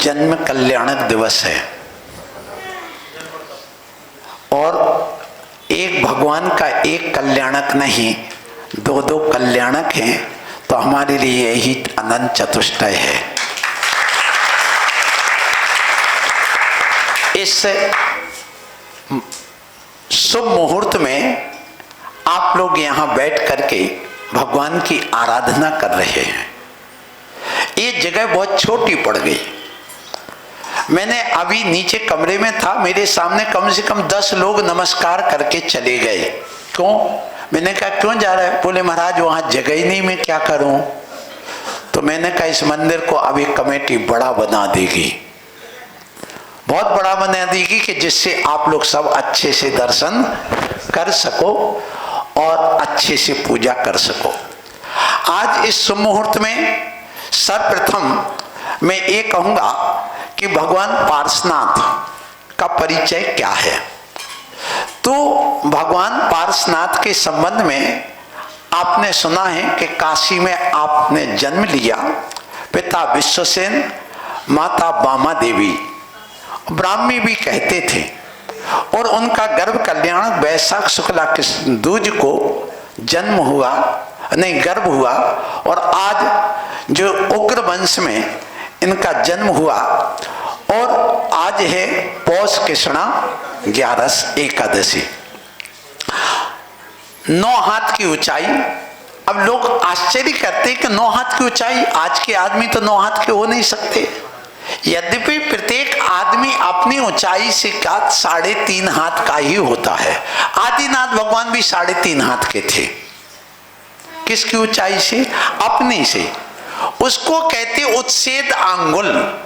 जन्म कल्याणक दिवस है और एक भगवान का एक कल्याणक नहीं, दो दो कल्याणक हैं, तो हमारे लिए यही अनंत चतुष्टय है। इस शुभ मुहूर्त में आप लोग यहाँ बैठ करके भगवान की आराधना कर रहे हैं। ये जगह बहुत छोटी पड़ गई। मैंने अभी नीचे कमरे में था, मेरे सामने कम से कम 10 लोग नमस्कार करके चले गए। क्यों? मैंने कहा क्यों जा रहा है? बोले महाराज वहाँ जगह ही नहीं, मैं क्या करूं? तो मैंने कहा इस मंदिर को अभी कमेटी बड़ा बना देगी, बहुत बड़ा बना देगी कि जिससे आप लोग सब अच्छे से दर्शन कर सको और अच्छे से पूजा कर सको। आज इस शुभ मुहूर्त में सर्वप्रथम मैं ये कहूँगा कि भगवान पार्श्वनाथ का परिचय क्या है। तो भगवान पार्श्वनाथ के संबंध में आपने सुना है कि काशी में आपने जन्म लिया। पिता विश्वसेन, माता बामा देवी, ब्राह्मी भी कहते थे, और उनका गर्भ कल्याण वैशाख शुक्ला कृष्ण दूज को जन्म हुआ, नहीं गर्भ हुआ, और आज जो उग्र वंश में इनका जन्म हुआ, और आज है पौष कृष्णा 11 एकादशी। 9 हाथ की ऊंचाई। अब लोग आश्चर्य करते हैं कि 9 हाथ की ऊंचाई, आज के आदमी तो 9 हाथ के हो नहीं सकते। यद्यपि प्रत्येक आदमी अपनी ऊंचाई से का 3.5 हाथ का ही होता है। आदिनाथ भगवान भी 3.5 हाथ के थे। किसकी ऊंचाई से? अपनी से। उसको कहते उच्छेद आंगुल।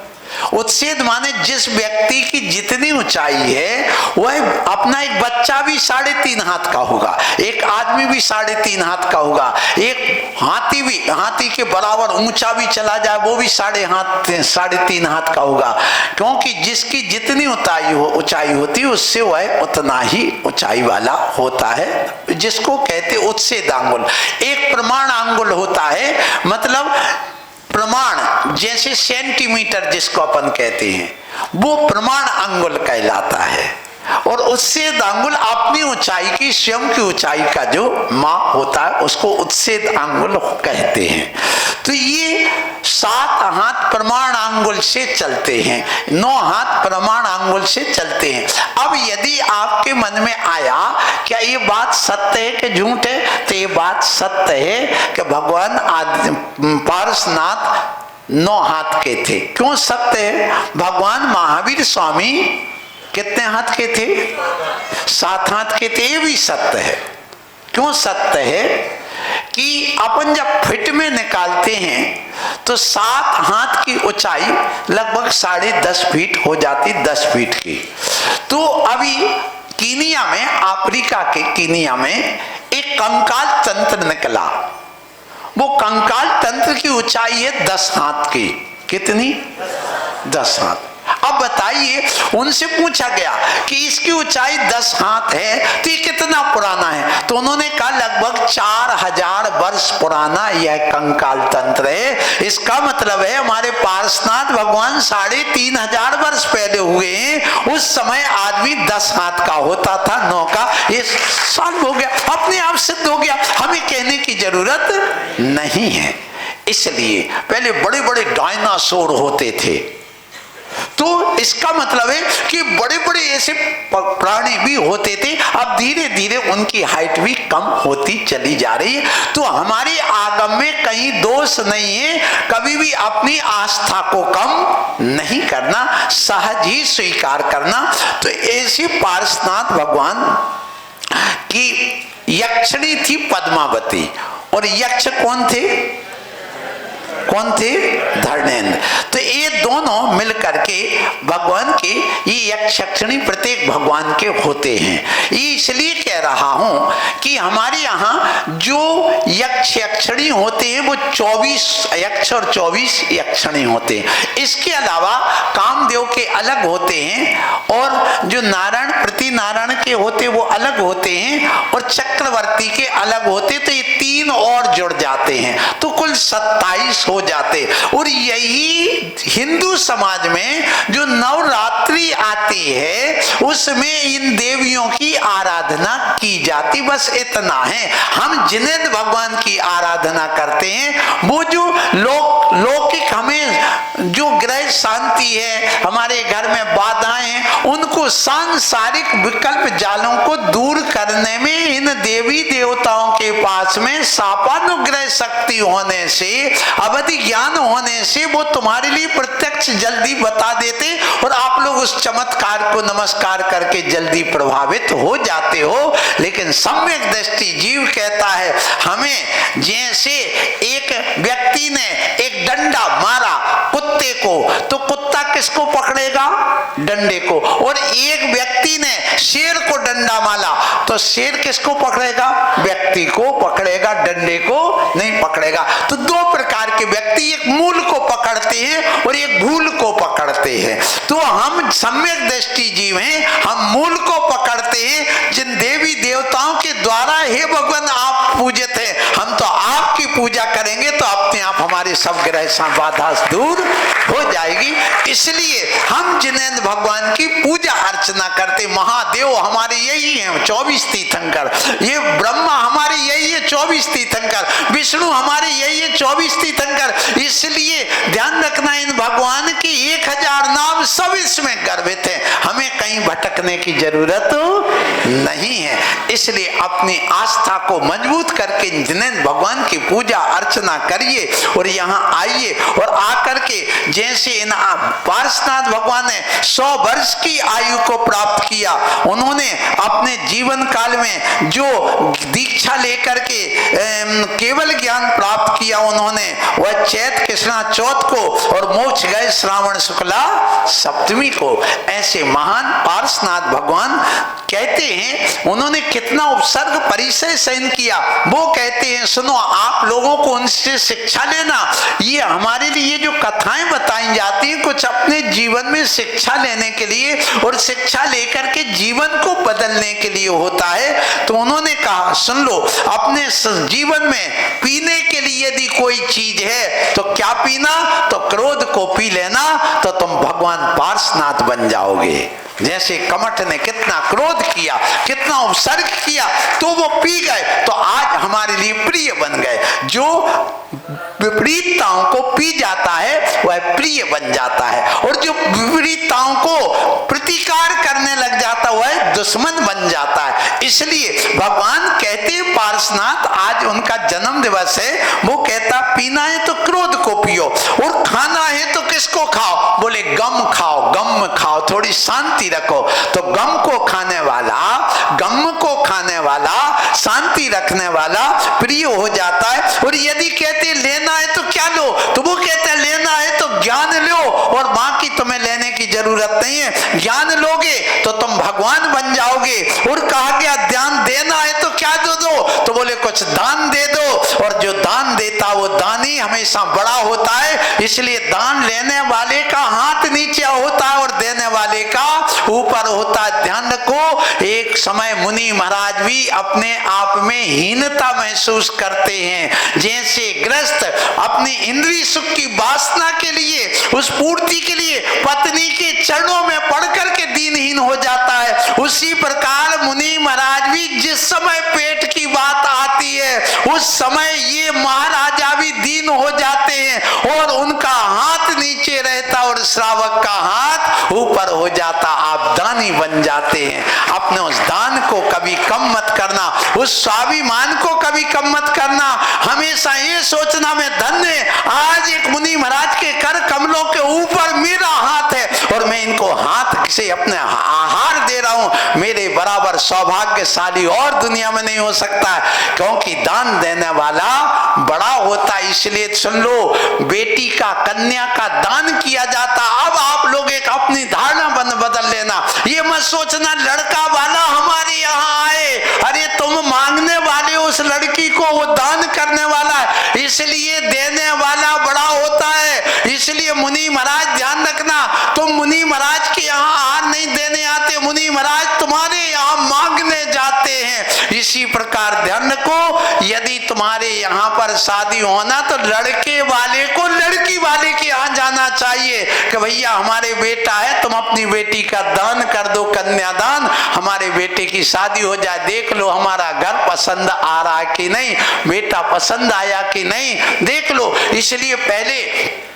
उच्छेद माने जिस व्यक्ति की जितनी ऊंचाई है वह अपना एक बच्चा भी 3.5 हाथ का होगा, एक आदमी भी 3.5 हाथ का होगा, एक हाथी भी, हाथी के बराबर ऊंचा भी चला जाए वो भी 3.5 हाथ का होगा। क्योंकि जिसकी जितनी ऊंचाई होती है उससे वह उतना ही ऊंचाई वाला होता है, जिसको कहते उच्छेद आंगुल। एक प्रमाण आंगुल होता है, मतलब प्रमाण, जैसे सेंटीमीटर जिसको अपन कहते हैं, वो प्रमाण अंगुल कहलाता है। और उच्छेद अंगुल अपनी ऊंचाई की, स्वयं की ऊंचाई का जो माप होता है उसको उच्छेद अंगुल कहते हैं। तो ये 7 हाथ प्रमाण अंगुल से चलते हैं, 9 हाथ प्रमाण अंगुल से चलते हैं। अब यदि आपके मन में आया क्या ये बात सत्य है कि झूठ है, तो ये बात सत्य है कि भगवान पार्श्वनाथ 9 हाथ के थे। क्यों सत्य है? भगवान महावीर स्वामी कितने हाथ के थे? 7 हाथ के थे। ये भी सत्य है। क्यों सत्य है? कि अपन जब फिट में निकालते हैं तो 7 हाथ की ऊंचाई लगभग 10.5 फीट हो जाती, 10 फीट की। तो अभी कीनिया में, अफ्रीका के कीनिया में एक कंकाल तंत्र निकला। वो कंकाल तंत्र की ऊंचाई है 10 हाथ की। कितनी? 10 हाथ। अब बताइए, उनसे पूछा गया कि इसकी ऊंचाई 10 हाथ है तो ये कितना पुराना है? तो उन्होंने कहा लगभग 4000 वर्ष पुराना यह कंकाल तंत्र है। इसका मतलब है हमारे पार्श्वनाथ भगवान 3500 वर्ष पहले हुए हैं। उस समय आदमी 10 हाथ का होता था, 9 का। ये सॉल्व हो गया, अपने आप सिद्ध हो गया, हमें कहने की जरूरत नहीं है। इसलिए पहले बड़े बड़े डायनासोर होते थे, तो इसका मतलब है कि बड़े बड़े ऐसे प्राणी भी होते थे। अब धीरे धीरे उनकी हाइट भी कम होती चली जा रही है। तो हमारे आगम में कहीं दोष नहीं है, कभी भी अपनी आस्था को कम नहीं करना, सहज ही स्वीकार करना। तो ऐसे पार्श्वनाथ भगवान की यक्षिणी थी पद्मावती, और यक्ष कौन थे? कौन थे? धर्मेंद्र। तो ये दोनों मिलकर के भगवान के, ये यक्ष यक्षिणी प्रत्येक भगवान के होते हैं। ये इसलिए कह रहा हूं कि हमारे यहाँ जो यक्ष यक्षिणी होते हैं वो 24 यक्ष और 24 यक्षिणी होते हैं। इसके अलावा कामदेव के अलग होते हैं, और जो नारायण प्रति नारायण के होते वो अलग होते हैं, और चक्रवर्ती के अलग होते। तो ये 3 और जुड़ जाते हैं, तो कुल 27 हो हो जाते। और यही हिंदू समाज में जो नवरात्रि आती है उसमें इन देवियों की आराधना की जाती। बस इतना है। हम जिनेंद्र भगवान की आराधना करते हैं। वो जो लौकिक हमें जो ग्रह शांति है, हमारे घर में बाधाएं हैं, उनको सांसारिक विकल्प जालों को दूर करने में इन देवी देवताओं के पास में शापानुग्रह शक्ति होने से, अवधि ज्ञान होने से वो तुम्हारे लिए प्रत्यक्ष जल्दी बता देते और आप लोग उस चमत्कार को नमस्कार करके जल्दी प्रभावित हो जाते हो। लेकिन सम्यक दृष्टि जीव कहता है हमें, जैसे एक व्यक्ति ने एक डंडा मारा कुत्ते को, तो कुत्ता किसको पकड़ेगा? डंडे को। और एक व्यक्ति ने शेर को डंडा मारा तो शेर किसको पकड़ेगा? व्यक्ति को पकड़ेगा, डंडे को नहीं पकड़ेगा। तो दो प्रकार के व्यक्ति, एक मूल को पकड़ते हैं और एक भूल को पकड़ते हैं। तो हम सम्यक दृष्टि जीव हैं, हम मूल को पकड़ते हैं जिन देवी देवताओं के द्वारा हे भगवान आप पूजित हैं, हम तो आपकी पूजा करेंगे तो अपने आप हमारे सब ग्रह बाधा दूर हो जाएगी। इसलिए हम जिनेंद्र भगवान की पूजा अर्चना करते। महादेव हमारे यही हैं 24 तीर्थंकर, ये ब्रह्मा हमारे यही है 24 तीर्थंकर, विष्णु हमारे यही है 24 तीर्थंकर। इसलिए ध्यान रखना इन भगवान की 1000 नाम सब इसमें गर्भित है, हमें कहीं भटकने की जरूरत नहीं है। इसलिए अपनी आस्था को मजबूत करके जिनेंद्र भगवान की पूजा अर्चना करिए और यहाँ आइए। और आकर के जैसे इन पार्श्वनाथ भगवान ने 100 वर्ष की आयु को प्राप्त किया, उन्होंने अपने जीवन काल में जो दीक्षा लेकर के केवल ज्ञान प्राप्त किया उन्होंने, वह चैत कृष्णा चौथ को और मोक्ष गए श्रावण शुक्ला सप्तमी को। ऐसे महान पार्श्वनाथ भगवान कहते हैं उन्होंने कितना उपसर्ग परिचय सहन किया। वो कहते हैं सुनो, आप लोगों को उनसे शिक्षा लेना, ये हमारे लिए जो कथाएं बताई जाती हैं कुछ अपने जीवन में शिक्षा लेने के लिए और शिक्षा लेकर के जीवन को बदलने के लिए होता है। तो उन्होंने कहा सुन लो, अपने जीवन में पीने के लिए यदि कोई चीज है तो क्या पीना? तो क्रोध को पी लेना, तो तुम भगवान पार्श्वनाथ बन जाओगे। जैसे कमठ ने कितना क्रोध किया, कितना उपसर्ग किया, तो वो पी गए तो आज हमारे लिए प्रिय बन गए। जो विपरीतताओं को पी जाता है वह प्रिय बन जाता है, और जो विपरीतताओं को प्रतिकार करने लग जाता है वह दुश्मन बन जाता है। इसलिए भगवान कहते हैं पार्श्वनाथ, आज उनका जन्म दिवस है, वो कहता पीना है तो क्रोध को पियो और खाना है तो किसको खाओ? बोले गम खाओ, गम खाओ, थोड़ी शांति रखो। तो गम को खाने वाला, गम को खाने वाला, शांति रखने वाला प्रिय हो जाता है। और यदि कहते लेना है तो क्या लो? तो वो कहते लेना है तो ज्ञान लो और बाकी तुम्हें लेने की जरूरत नहीं है। ज्ञान लोगे तो तुम भगवान बन जाओगे। और कहा गया ध्यान देना है तो क्या दो? तो बोले कुछ दान दे दो, और जो दान देता वो दानी हमेशा बड़ा होता है। इसलिए दान लेने वाले का हाथ नीचे होता है और देने वाले का ऊपर होता है। ध्यान रखो, एक समय मुनि महाराज भी अपने आप में हीनता महसूस करते हैं। जैसे ग्रस्त अपनी इंद्रिय सुख की वासना के लिए, उस पूर्ति के लिए पत्नी के चरणों में पड़ करके दीनहीन हो जाता है, उसी प्रकार मुनि महाराज भी जिस समय पेट की बात आती है उस समय ये महाराजा भी दीन हो जाते हैं और उनका हाथ नीचे रहता और श्रावक का हाथ ऊपर हो जाता। आप दानी बन जाते हैं। अपने उस दान को कभी कम मत करना, उस स्वाभिमान को कभी कम मत करना। हमेशा ये सोचना मैं धन्य, आज एक मुनि महाराज के कर कमलों के ऊपर मेरा हाथ है और मैं इनको हाथ से अपने आहार दे रहा हूं। मेरे बराबर सौभाग्यशाली और दुनिया में नहीं हो सकता है, क्योंकि दान देने वाला बड़ा होता है। इसलिए सुन लो, बेटी का, कन्या का दान किया जाता। अब आप लोग एक अपनी धारणा बदल लेना। ये मत सोचना लड़का वाला हमारे यहाँ आए, अरे तुम मांगने वाले उस लड़की को वो दान करने वाला है, इसलिए देने वाला बड़ा होता है। इसलिए मुनि महाराज ध्यान रखना, तुम मुनि महाराज के यहाँ हार नहीं देने आते, मुनि महाराज तुम्हारे यहाँ मांगने जाते हैं। इसी प्रकार ध्यान रखो, यदि तुम्हारे यहाँ पर शादी होना तो लड़के वाले को लड़की वाले के यहाँ जाना चाहिए कि भैया हमारे बेटा है, तुम अपनी बेटी का दान कर दो, कन्यादान, हमारे बेटे की शादी हो जाए, देख लो हमारा घर पसंद आ रहा है कि नहीं, बेटा पसंद आया कि नहीं, देख लो। इसलिए पहले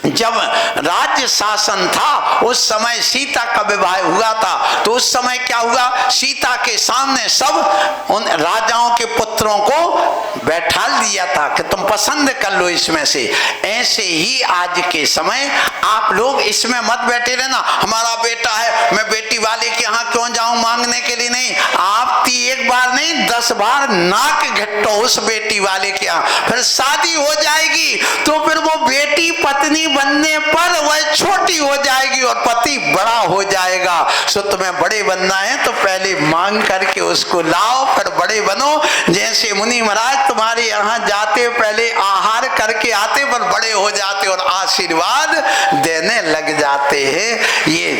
जब राज्य शासन था उस समय सीता का विवाह हुआ था, तो उस समय क्या हुआ, सीता के सामने सब उन राजाओं के पुत्रों को बैठा दिया था कि तुम पसंद कर लो इसमें से। ऐसे ही आज के समय आप लोग इसमें मत बैठे रहना, हमारा बेटा है मैं बेटी वाले के यहाँ क्यों जाऊं मांगने के लिए, नहीं, आप एक बार नहीं 10 बार नाक घट्टो उस बेटी वाले के यहाँ, फिर शादी हो जाएगी तो फिर वो बेटी पत्नी बनने पर वह छोटी हो जाएगी और पति बड़ा हो जाएगा। सो तुम्हें बड़े बनना है तो पहले मांग करके उसको लाओ, फिर बड़े बनो। जैसे मुनि महाराज तुम्हारे यहाँ जाते पहले आहार करके आते, पर बड़े हो जाते और आशीर्वाद देने लग जाते हैं। ये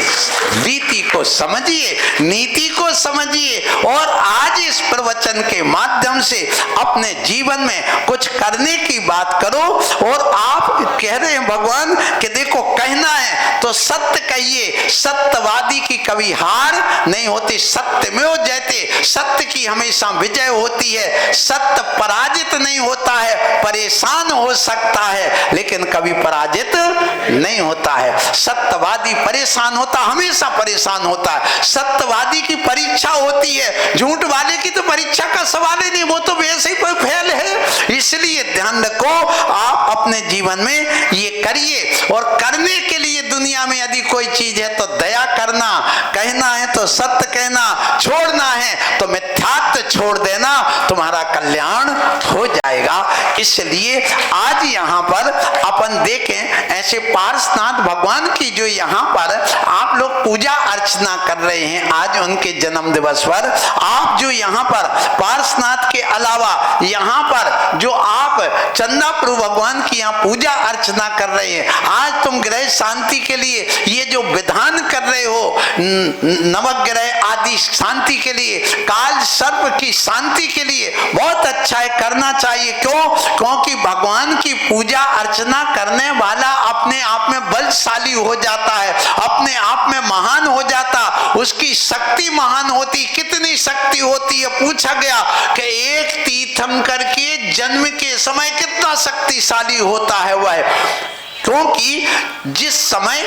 रीति को समझिए, नीति को समझिए और आज इस प्रवचन के माध्यम से अपने जीवन में कुछ करने की बात करो। और आप कह रहे हैं भगवान कि देखो कहना है तो सत्य कहिए, सत्यवादी की कभी हार नहीं होती, सत्य में हो जयते, सत्य की हमेशा विजय होती है, सत्य पराजित नहीं होता है, परेशान हो सकता है लेकिन कभी पराजित नहीं होता है। सत्यवादी परेशान होता, हमेशा परेशान होता है, सत्यवादी की परीक्षा होती है, झूठ वाले की तो परीक्षा का सवाल ही नहीं, वो तो वैसे ही कोई फेल है। इसलिए ध्यान रखो, आप अपने जीवन में ये करिए। और करने के लिए दुनिया में यदि कोई चीज है तो दया करना, कहना है तो सत्य कहना, छोड़ना है तो मिथ्यात्व छोड़ देना, तुम्हारा कल्याण हो जाएगा। इसलिए आज यहाँ पर अपन देखें ऐसे पार्श्वनाथ भगवान की जो यहाँ पर आप लोग पूजा अर्चना कर रहे हैं आज उनके जन्म दिवस पर, आप जो यहाँ पर पार्श्वनाथ के अलावा यहाँ पर जो आप चंदा प्रभु भगवान की यहाँ पूजा अर्चना कर रहे हैं, आज तुम ग्रह शांति के लिए ये जो विधान कर रहे हो, नवग्रह आदि शांति के लिए, काल सर्प की शांति के लिए, बहुत अच्छा है, करना चाहिए। क्यों? क्योंकि भगवान की पूजा अर्चना करने वाला अपने आप में बलशाली हो जाता है, अपने आप में महान हो जाता, उसकी शक्ति महान होती। कितनी शक्ति होती है? पूछा गया कि एक तीर्थंकर के जन्म के समय कितना शक्तिशाली होता है वह, क्योंकि जिस समय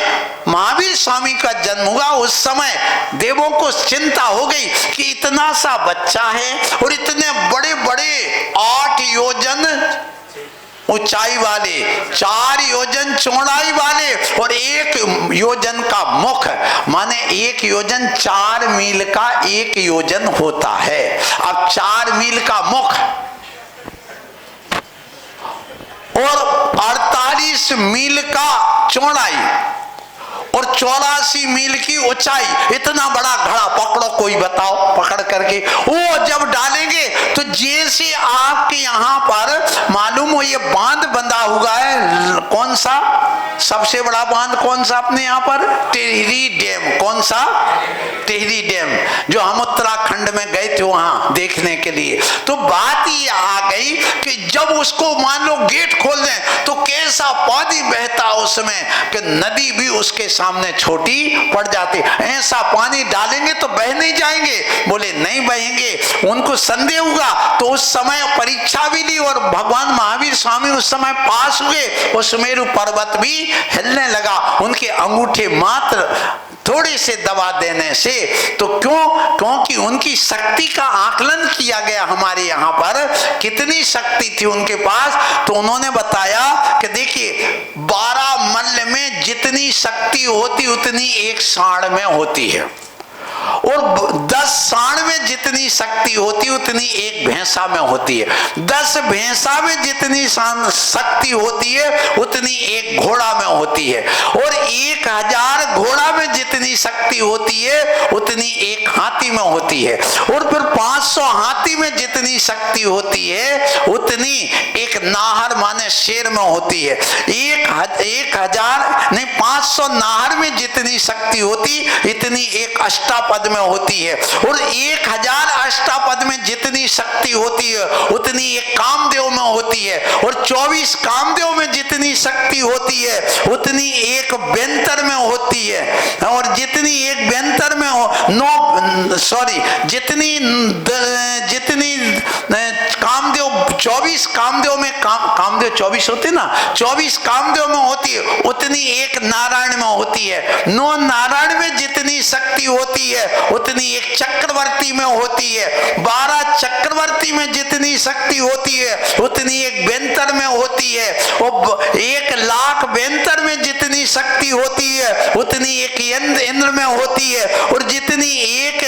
महावीर स्वामी का जन्म हुआ उस समय देवों को चिंता हो गई कि इतना सा बच्चा है और इतने बड़े बड़े 8 योजन ऊंचाई वाले, 4 योजन चौड़ाई वाले और 1 योजन का मुख, माने 1 योजन 4 मील का 1 योजन होता है। अब 4 मील का मुख और 48 मील का चौड़ाई और 84 मील की ऊंचाई, इतना बड़ा घड़ा पकड़ो, कोई बताओ, पकड़ करके वो जब डालेंगे तो जैसे आपके यहाँ पर मालूम हो ये बांध बंधा हुआ है, कौन सा सबसे बड़ा बांध कौन सा अपने यहाँ पर? टिहरी डैम। कौन सा? टिहरी डैम, जो हम उत्तराखंड में गए थे वहां देखने के लिए। तो बात ये आ गई कि जब उसको मान लो गेट खोल दें तो कैसा पानी बहता उसमें कि नदी भी उसके सामने छोटी पड़ जाती। ऐसा पानी डालेंगे तो बह नहीं जाएंगे? बोले नहीं बहेंगे। उनको संदेह हुआ तो उस समय परीक्षा भी ली और भगवान महावीर स्वामी उस समय पास हुए, और सुमेरु पर्वत भी हिलने लगा उनके अंगूठे मात्र थोड़े से दबा देने से। तो क्यों? क्योंकि उनकी शक्ति का आकलन किया गया हमारे यहाँ पर, कितनी शक्ति थी उनके पास। तो उन्होंने बताया कि देखिए 12 मल्ल में जितनी शक्ति होती उतनी 1 सांड में होती है, और 10 सांड में जितनी शक्ति होती उतनी 1 भैंसा में होती है, 10 भैंसा में जितनी शक्ति होती है उतनी 1 घोड़ा में होती है, और 1000 घोड़ा में जितनी जितनी शक्ति होती है उतनी एक हाथी में होती है, और फिर 500 हाथी में जितनी शक्ति होती है उतनी एक नाहर माने शेर में होती है। 1000 नहीं 500 नाहर में जितनी शक्ति होती इतनी एक अष्टापद में होती है, और 1000 अष्टापद में जितनी शक्ति होती है उतनी एक कामदेव में होती है, और 24 कामदेव में जितनी शक्ति होती है उतनी एक व्यंतर में होती है, और जितनी एक व्यंतर में हो जितनी कामदेव 24 कामदेव में कामदेव 24 होते ना, 24 कामदेव में होती है उतनी एक नारायण में होती है। 9 नारायण में जितनी शक्ति होती है उतनी एक चक्रवर्ती में होती है। 12 चक्रवर्ती में जितनी शक्ति होती है उतनी एक व्यंतर में होती है, और 1,00,000 व्यंतर में जितनी शक्ति होती है उतनी एक इंद्र में होती है, और जितनी एक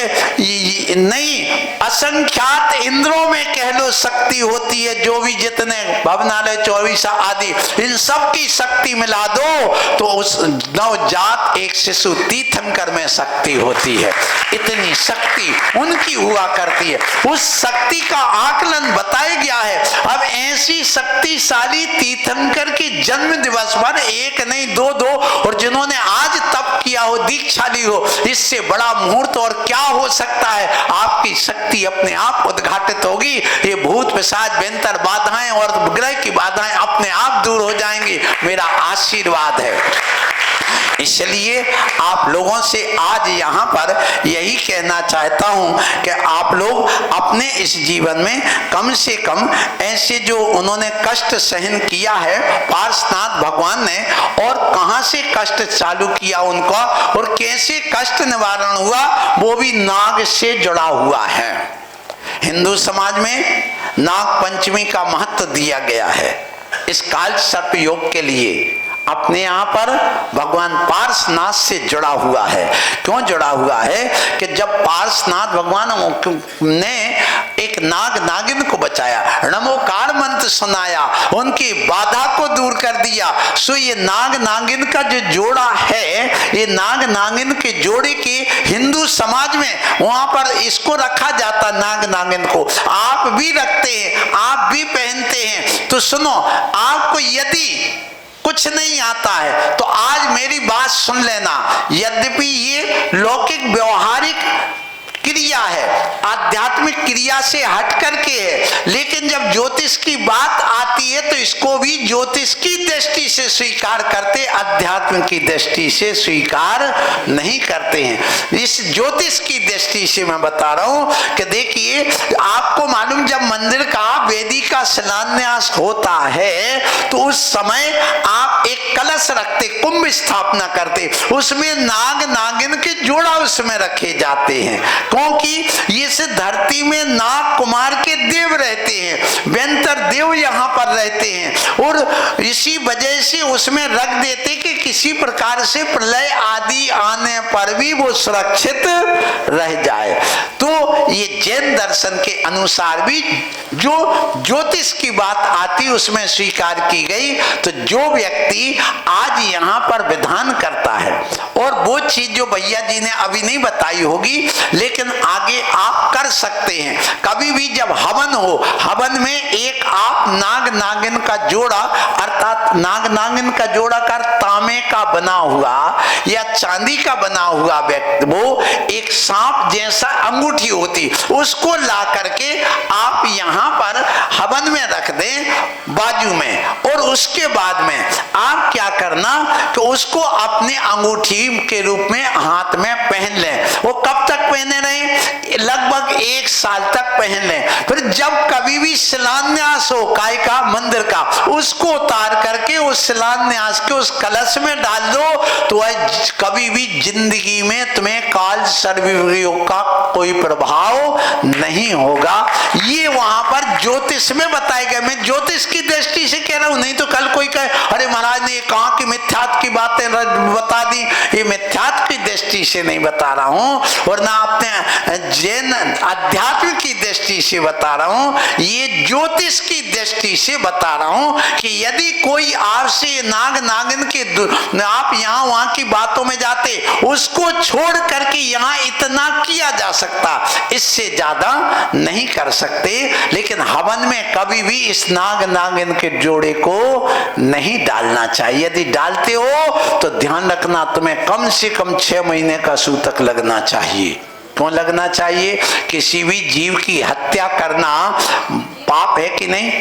नहीं असंख्यात इंद्रों में कह लो शक्ति होती है, जो भी जितने भवनालय 24 आदि इन सब की शक्ति मिला दो तो उस नवजात एक शिशु तीर्थंकर में शक्ति होती है। इतनी शक्ति उनकी हुआ करती है। उस शक्ति का आकलन बताया गया है। अब ऐसी शक्तिशाली तीर्थंकर की जन्म दिवस पर एक नहीं दो और जिन्होंने आज तप किया हो, दीक्षाली हो, इससे बड़ा मुहूर्त और क्या हो सकता है। आपकी शक्ति अपने आप उद्घाटित होगी। ये भूत पिशाच व्यंतर बाधाएं और ग्रह की बाधाएं अपने आप दूर हो जाएंगी। मेरा आशीर्वाद है। इसलिए आप लोगों से आज यहाँ पर यही कहना चाहता हूँ कि आप लोग अपने इस जीवन में कम से कम ऐसे जो उन्होंने कष्ट सहन किया है पार्श्वनाथ भगवान ने, और कहाँ से कष्ट चालू किया उनका और कैसे कष्ट निवारण हुआ, वो भी नाग से जुड़ा हुआ है। हिंदू समाज में नाग पंचमी का महत्व दिया गया है। इस काल सर्प योग के लिए अपने यहाँ पर भगवान पार्श्वनाथ से जुड़ा हुआ है। क्यों जुड़ा हुआ है कि जब पार्श्वनाथ भगवान ने एक नाग नागिन को बचाया, नमोकार मंत्र सुनाया, उनकी बाधा को दूर कर दिया, सो ये नाग नागिन का जो जोड़ा है, ये नाग नागिन के जोड़े के हिंदू समाज में वहां पर इसको रखा जाता, नाग नागिन को आप भी रखते हैं, आप भी पहनते हैं। तो सुनो, आपको यदि कुछ नहीं आता है तो आज मेरी बात सुन लेना। यद्यपि ये लौकिक व्यवहारिक क्रिया है, आध्यात्मिक क्रिया से हट करके है, लेकिन जब ज्योतिष की बात आती है तो इसको भी ज्योतिष की दृष्टि से स्वीकार करते, अध्यात्म की दृष्टि से स्वीकार नहीं करते हैं। इस ज्योतिष की दृष्टि से मैं बता रहा हूं कि देखिए, आपको मालूम जब मंदिर का वेदी का शिलान्यास होता है तो उस समय आप एक कलश रखते, कुंभ स्थापना करते, उसमें नाग नागिन के जोड़ा उसमें रखे जाते हैं, क्योंकि ये से धरती में नाग कुमार के देव रहते हैं, व्यंतर देव यहाँ पर रहते हैं, और इसी वजह से उसमें रख देते कि किसी प्रकार से प्रलय आदि आने पर भी वो सुरक्षित रह जाए। तो ये जैन दर्शन के अनुसार भी जो ज्योतिष की बात आती उसमें स्वीकार की गई। तो जो व्यक्ति आज यहाँ पर विधान करता है, और वो चीज जो भैया जी ने अभी नहीं बताई होगी लेकिन आगे आप कर सकते हैं। कभी भी जब हवन हो, हवन में एक आप नाग नागिन का जोड़ा, अर्थात नाग नागिन का जोड़ा कर तांबे का बना हुआ या चांदी का बना हुआ व्यक्ति, वो एक सांप जैसा अंगूठी होती, उसको ला करके आप यहाँ पर हवन में रख दें बाजू में, और उसके बाद में आप क्या करना कि उसको अपने अंगूठी के रूप में हाथ में पहन लें। वो कब तक पहने रहे? लगभग 1 साल तक पहन लें। फिर जब कभी भी शिलान्यास हो काय का, मंदिर का, उसको उतार करके उस शिलान्यास के उस कलश में डाल दो, तो कभी भी जिंदगी में तुम्हें काल सर्वयोग का कोई प्रभाव नहीं होगा। ये वहां पर ज्योतिष में बताया गया। मैं ज्योतिष की दृष्टि से कह रहा हूं, नहीं तो कल कोई कहे अरे महाराज ने कहा कि मिथ्यात्व की बातें बता दी। ये मिथ्यात्व की दृष्टि से नहीं बता रहा हूं, और ना अपने जैन अध्यात्म की दृष्टि से बता रहा हूं, ये ज्योतिष की दृष्टि से बता रहा हूं कि यदि कोई आपसे नाग नागिन के आप यहाँ वहां की बातों में जाते उसको छोड़ करके यहाँ इतना किया जा सकता, इससे ज्यादा नहीं कर सकते। लेकिन हवन में कभी भी इस नाग नागिन के जोड़े को नहीं डालना चाहिए। यदि डालते हो तो ध्यान रखना, तुम्हें कम से कम 6 महीने का सूतक लगना चाहिए। क्यों लगना चाहिए? किसी भी जीव की हत्या करना पाप है कि नहीं?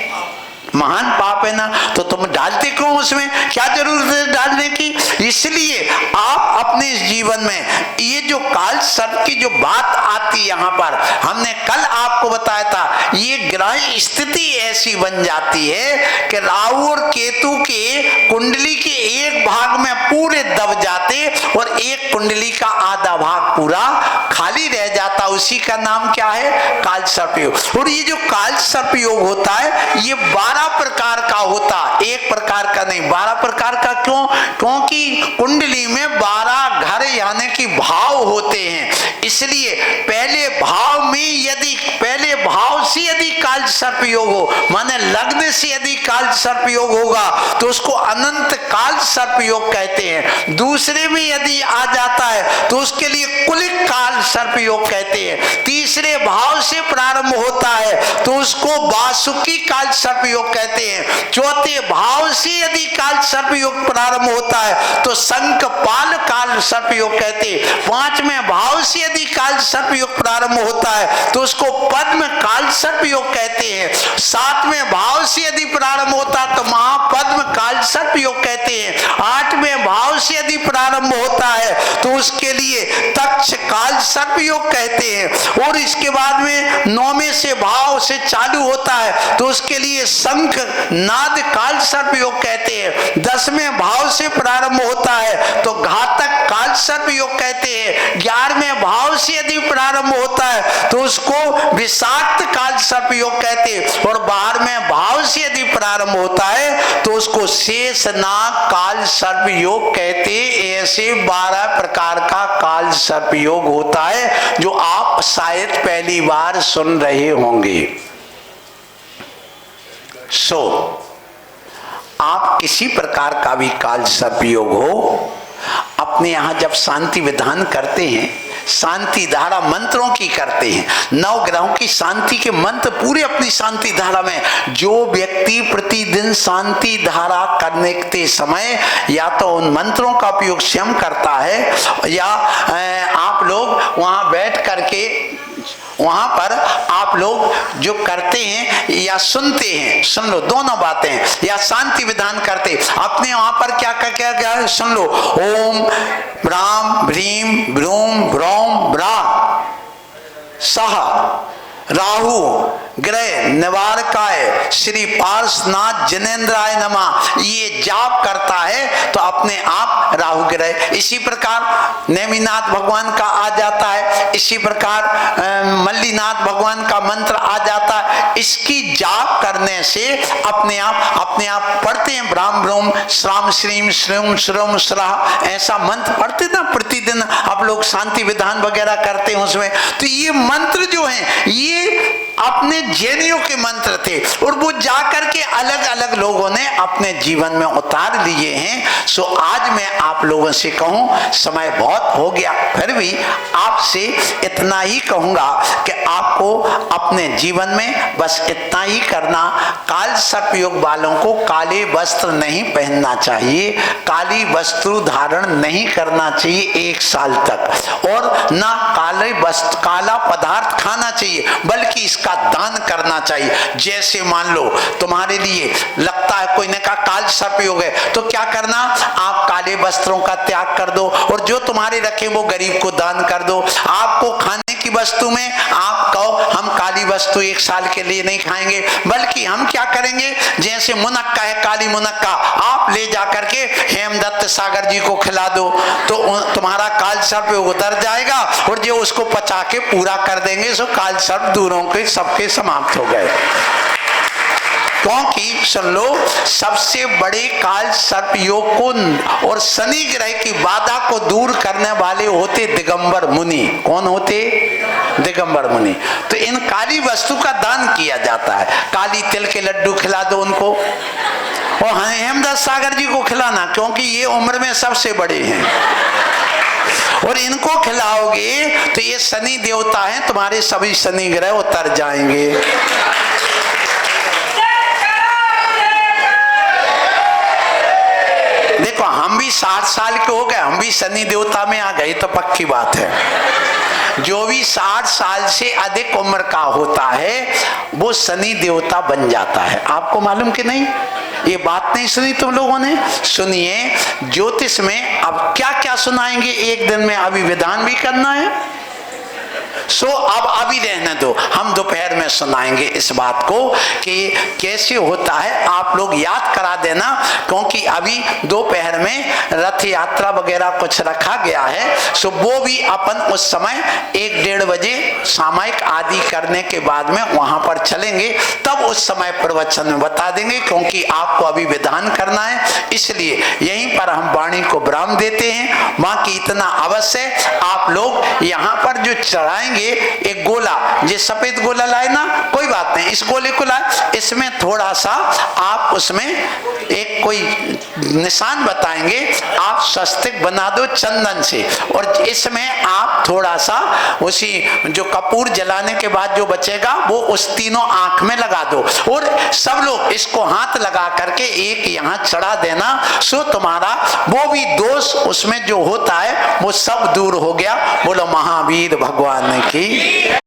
महान पाप है ना। तो तुम डालते क्यों उसमें? क्या जरूरत है डालने की? इसलिए आप अपने जीवन में ये जो काल सर्प की जो बात आती यहाँ पर, हमने कल आपको बताया था, ये ग्रह स्थिति ऐसी बन जाती है कि राहु और केतु के कुंडली के एक भाग में पूरे दब जाते और एक कुंडली का आधा भाग पूरा खाली रह जाता। उसी का नाम क्या है? काल सर्प योग। और ये जो काल सर्प योग होता है ये 12 प्रकार का होता, एक प्रकार का नहीं, 12 प्रकार का। क्यों? क्योंकि कुंडली में 12 घर यानी कि भाव होते हैं। इसलिए पहले भाव में यदि पहले भाव से यदि काल सर्प योग हो, माने लग्न से यदि काल सर्प योग होगा तो उसको अनंत काल सर्प योग कहते हैं। दूसरे में यदि आ जाता है तो उसके लिए कुलिक काल सर्प योग कहते हैं। तीसरे भाव से प्रारंभ होता है तो उसको वासुकी काल सर्प योग कहते हैं। चौथे भाव से यदि काल सर्प योग प्रारंभ होता है तो शंखपाल काल सर्प योग कहते हैं। 5वें भाव से यदि काल सर्प योग प्रारंभ होता है तो उसको पद्म काल सर्प योग कहते हैं। 7वें भाव से यदि प्रारंभ होता है तो महापद्म काल सर्प योग कहते हैं। 8वें भाव से यदि प्रारंभ होता है तो उसके लिए तक्ष काल सर्प योग कहते हैं। और इसके बाद में 9वें से भाव से चालू होता है तो उसके लिए शंख नाद काल सर्प योग कहते हैं। 10वें भाव से प्रारंभ होता है तो घातक काल सर्प योग कहते हैं। 11वें भाव से यदि प्रारंभ होता है तो उसको विषाक्त काल सर्प योग कहते हैं। और 12वें भाव से यदि प्रारंभ होता है तो उसको शेषनाग काल सर्प योग कहते हैं। ऐसे 12 प्रकार का काल सर्प योग होता है जो आप शायद पहली बार सुन रहे होंगे। आप किसी प्रकार का भी काल सर्प योग हो, अपने यहां जब शांति विधान करते हैं, शांति धारा मंत्रों की करते हैं, 9 ग्रहों की शांति के मंत्र पूरे अपनी शांति धारा में, जो व्यक्ति प्रतिदिन शांति धारा करने के समय या तो उन मंत्रों का उपयोग स्वयं करता है या आप लोग वहां बैठ करके वहां पर आप लोग जो करते हैं या सुनते हैं, सुन लो दोनों बातें, या शांति विधान करते अपने वहां पर क्या क्या क्या सुन लो। ओम ब्राम भ्रीम ब्रूम ब्रौम ब्रा सह राहु ग्रह निवारकाय श्री पार्श्वनाथ जिनेन्द्राय नमः। ये जाप करता है तो अपने आप राहु ग्रह, इसी प्रकार नेमिनाथ भगवान का आ जाता है, इसी प्रकार मल्लीनाथ भगवान का मंत्र आ जाता है। इसकी जाप करने से अपने आप पढ़ते हैं, ब्राह्म ब्रोम श्राम श्रीम श्रीम श्रम श्राह, ऐसा मंत्र पढ़ते ना प्रतिदिन आप लोग शांति विधान वगैरह करते हैं उसमें। तो ये मंत्र जो है ये अपने जैनियों के मंत्र थे और वो जाकर के अलग अलग लोगों ने अपने जीवन में उतार लिए हैं। सो आज मैं आप लोगों से कहूं, समय बहुत हो गया, फिर भी आपसे इतना ही कहूंगा कि आपको अपने जीवन में बस इतना ही करना, काल सर्प योग वालों को काले वस्त्र नहीं पहनना चाहिए, काली वस्त्र धारण नहीं करना चाहिए 1 साल तक, और ना काले वस्त्र काला पदार्थ खाना चाहिए, बल्कि इसका दान करना चाहिए। जैसे मान लो तुम्हारे लिए लगता है कोई ने कहा काल सर्प योग है, तो क्या करना, आप काले वस्त्रों का त्याग कर दो और जो तुम्हारे रखे वो गरीब को दान कर दो। आपको खाने की वस्तु में आप कहो हम काली वस्तु 1 साल के लिए नहीं खाएंगे, बल्कि हम क्या करेंगे, जैसे मुनक्का है, काली मुनक्का आप ले जाकर के हेमदत्त सागर जी को खिला दो तो तुम्हारा काल सर्प योग उतर जाएगा और जो उसको पचा के पूरा कर देंगे सो काल सर्प दूरों के सबके समाप्त हो गए। क्योंकि सुन लो, सबसे बड़े काल सर्प योग को और शनि ग्रह की बाधा को दूर करने वाले होते दिगंबर मुनि। कौन होते? दिगंबर मुनि। तो इन काली वस्तु का दान किया जाता है, काली तिल के लड्डू खिला दो उनको, और हेमदत्त सागर जी को खिलाना क्योंकि ये उम्र में सबसे बड़े हैं। और इनको खिलाओगे तो ये शनि देवता हैं, तुम्हारे सभी शनि ग्रह उतर जाएंगे। देखो हम भी 60 साल के हो गए, हम भी शनि देवता में आ गए, तो पक्की बात है। जो भी 60 साल से अधिक उम्र का होता है वो शनि देवता बन जाता है। आपको मालूम कि नहीं? ये बात नहीं सुनी तुम लोगों ने? सुनिए, ज्योतिष में अब क्या क्या सुनाएंगे, एक दिन में अभी विधान भी करना है। सो अब अभी रहने दो, हम दोपहर में सुनाएंगे इस बात को कि कैसे होता है। आप लोग याद करा देना, क्योंकि अभी दोपहर में रथ यात्रा वगैरह कुछ रखा गया है। सो वो भी अपन उस समय 1-1:30 बजे सामायिक आदि करने के बाद में वहां पर चलेंगे, तब उस समय प्रवचन में बता देंगे, क्योंकि आपको अभी विधान करना है। इसलिए यहीं पर हम वाणी को विराम देते हैं। मां की इतना अवश्य आप लोग यहाँ पर जो चढ़ाएंगे एक गोला, ये सफेद गोला लाए ना, कोई बात नहीं, इस गोले को लाए, इसमें थोड़ा सा आप उसमें एक कोई निशान बताएंगे, आप स्वस्तिक बना दो चंदन से, और इसमें आप थोड़ा सा उसी जो कपूर जलाने के बाद जो बचेगा वो उस तीनों आंख में लगा दो, और सब लोग इसको हाथ लगा करके एक यहाँ चढ़ा देना। सो तुम्हारा वो भी दोष उसमें जो होता है वो सब दूर हो गया। बोलो महावीर भगवान की।